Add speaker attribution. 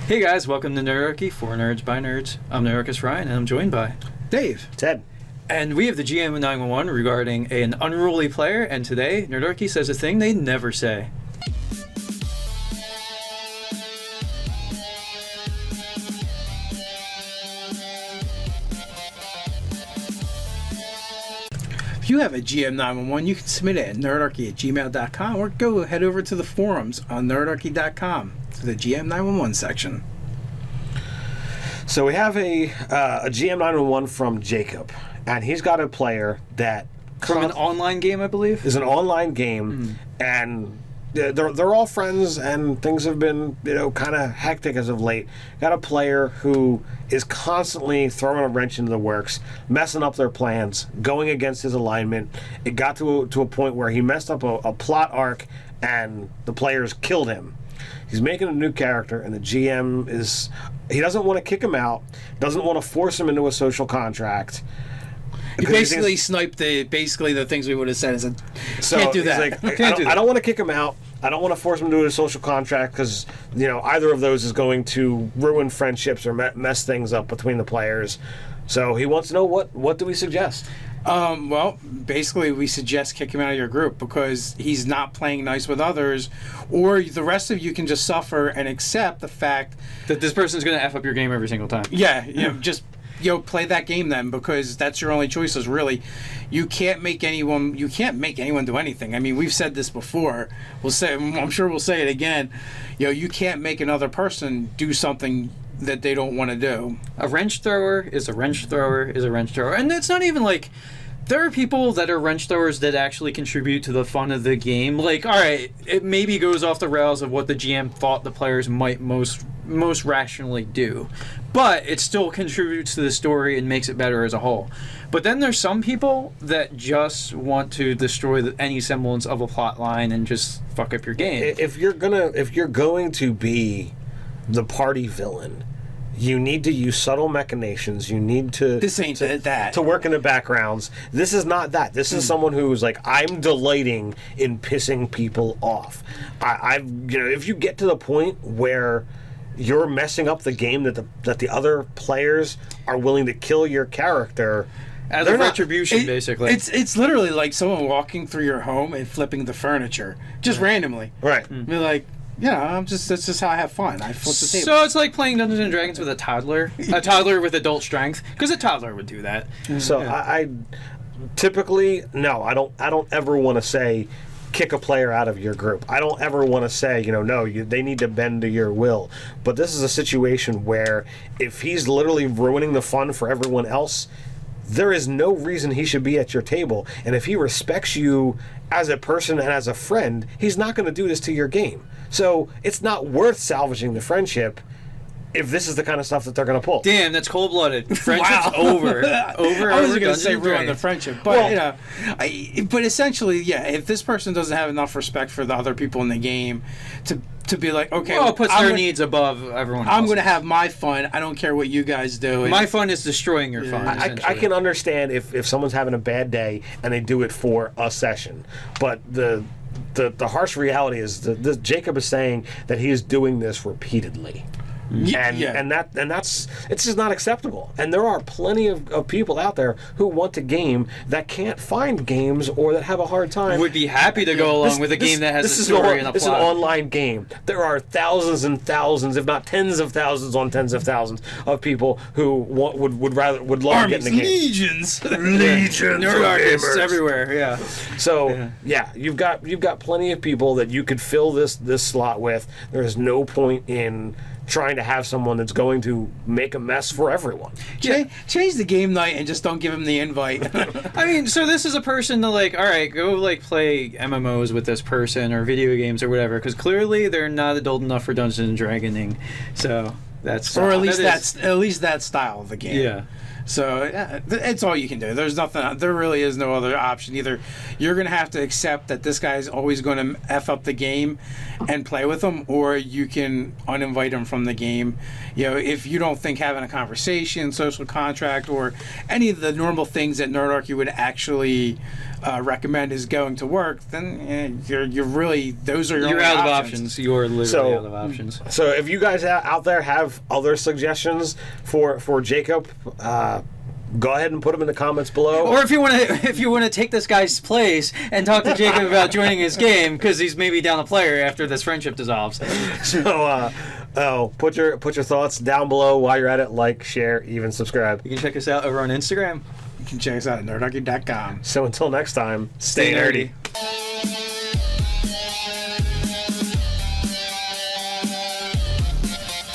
Speaker 1: Hey guys, welcome to Nerdarchy, for nerds by nerds. I'm Nerdarchy Ryan, and I'm joined by
Speaker 2: Dave.
Speaker 3: Ted.
Speaker 1: And we have the GM of 911 regarding an unruly player, and today Nerdarchy says a thing they never say.
Speaker 2: If you have a GM911, you can submit it at nerdarchy@gmail.com or go head over to the forums on nerdarchy.com to the GM911 section.
Speaker 3: So we have a GM911 from Jacob, and he's got a player that
Speaker 1: From an online game, I believe?
Speaker 3: is an online game, and they're all friends, and things have been kind of hectic as of late. Got a player who is constantly throwing a wrench into the works, messing up their plans, going against his alignment. It got to a point where he messed up a plot arc, and the players killed him. He's making a new character, and the GM he doesn't want to kick him out, doesn't want to force him into a social contract.
Speaker 2: You basically sniped the things we would have said. And said, can't do that.
Speaker 3: Like, I don't want to kick him out. I don't want to force him to do a social contract because either of those is going to ruin friendships or mess things up between the players. So he wants to know what do we suggest?
Speaker 2: Well, basically, we suggest kick him out of your group because he's not playing nice with others, or the rest of you can just suffer and accept the fact
Speaker 1: That this person's going to F up your game every single time.
Speaker 2: Yeah, just play that game then, because that's your only choices. Really, you can't make anyone do anything. I mean, we've said this before. I'm sure we'll say it again. You can't make another person do something that they don't want to do.
Speaker 1: A wrench thrower is a wrench thrower is a wrench thrower. And it's not even like... There are people that are wrench throwers that actually contribute to the fun of the game. Like, all right, it maybe goes off the rails of what the GM thought the players might most rationally do, but it still contributes to the story and makes it better as a whole. But then there's some people that just want to destroy any semblance of a plot line and just fuck up your game.
Speaker 3: If you're going to be the party villain, you need to use subtle machinations. You need to...
Speaker 2: This ain't that.
Speaker 3: To work in the backgrounds. This is not that. This is someone who's like, I'm delighting in pissing people off. If you get to the point where you're messing up the game that the other players are willing to kill your character...
Speaker 1: As a retribution, basically.
Speaker 2: It's literally like someone walking through your home and flipping the furniture. Just randomly.
Speaker 3: Right.
Speaker 2: You're like... that's just how I have fun. I flip the table.
Speaker 1: So it's like playing Dungeons and Dragons with a toddler with adult strength, because a toddler would do that.
Speaker 3: So I typically I don't ever want to say kick a player out of your group. I don't ever want to say they need to bend to your will. But this is a situation where if he's literally ruining the fun for everyone else, there is no reason he should be at your table. And if he respects you as a person and as a friend, he's not going to do this to your game. So it's not worth salvaging the friendship if this is the kind of stuff that they're going to pull.
Speaker 1: Damn, that's cold-blooded. Friendship's over.
Speaker 2: I wasn't going to say ruin the friendship, but but essentially, if this person doesn't have enough respect for the other people in the game to be like, okay,
Speaker 1: well, it puts their needs above everyone else.
Speaker 2: I'm going to have my fun. I don't care what you guys do.
Speaker 1: My fun is destroying your fun.
Speaker 3: I can understand if someone's having a bad day and they do it for a session, but the harsh reality is that Jacob is saying that he is doing this repeatedly. And that's it's just not acceptable. And there are plenty of people out there who want a game that can't find games or that have a hard time.
Speaker 1: Would be happy to go along with a game that has a story and a plot.
Speaker 3: This is an online game. There are thousands and thousands, if not tens of thousands on tens of thousands of people who would love to get in the game.
Speaker 2: Legions
Speaker 1: Nerdarchists everywhere. Yeah.
Speaker 3: So you've got plenty of people that you could fill this slot with. There is no point in trying to have someone that's going to make a mess for everyone.
Speaker 2: Change the game night and just don't give him the invite.
Speaker 1: I mean, so this is a person to all right, go play MMOs with this person or video games or whatever, because clearly they're not adult enough for Dungeons and Dragoning. So that's
Speaker 2: at least that style of the game.
Speaker 1: Yeah.
Speaker 2: So it's all you can do. There's nothing. There really is no other option. Either you're going to have to accept that this guy's always going to f up the game and play with him, or you can uninvite him from the game. If you don't think having a conversation, social contract, or any of the normal things that Nerdarchy would actually recommend is going to work, then you're really, those are your
Speaker 1: You're
Speaker 2: only
Speaker 1: out of
Speaker 2: options.
Speaker 1: options. You're literally out of options.
Speaker 3: So if you guys out there have other suggestions for Jacob, go ahead and put them in the comments below.
Speaker 1: Or if you want to take this guy's place and talk to Jacob about joining his game because he's maybe down a player after this friendship dissolves.
Speaker 3: So put your thoughts down below. While you're at it, like, share, even subscribe.
Speaker 1: You can check us out over on Instagram.
Speaker 2: You can check us out at nerdarchy.com.
Speaker 3: So until next time,
Speaker 1: Stay nerdy.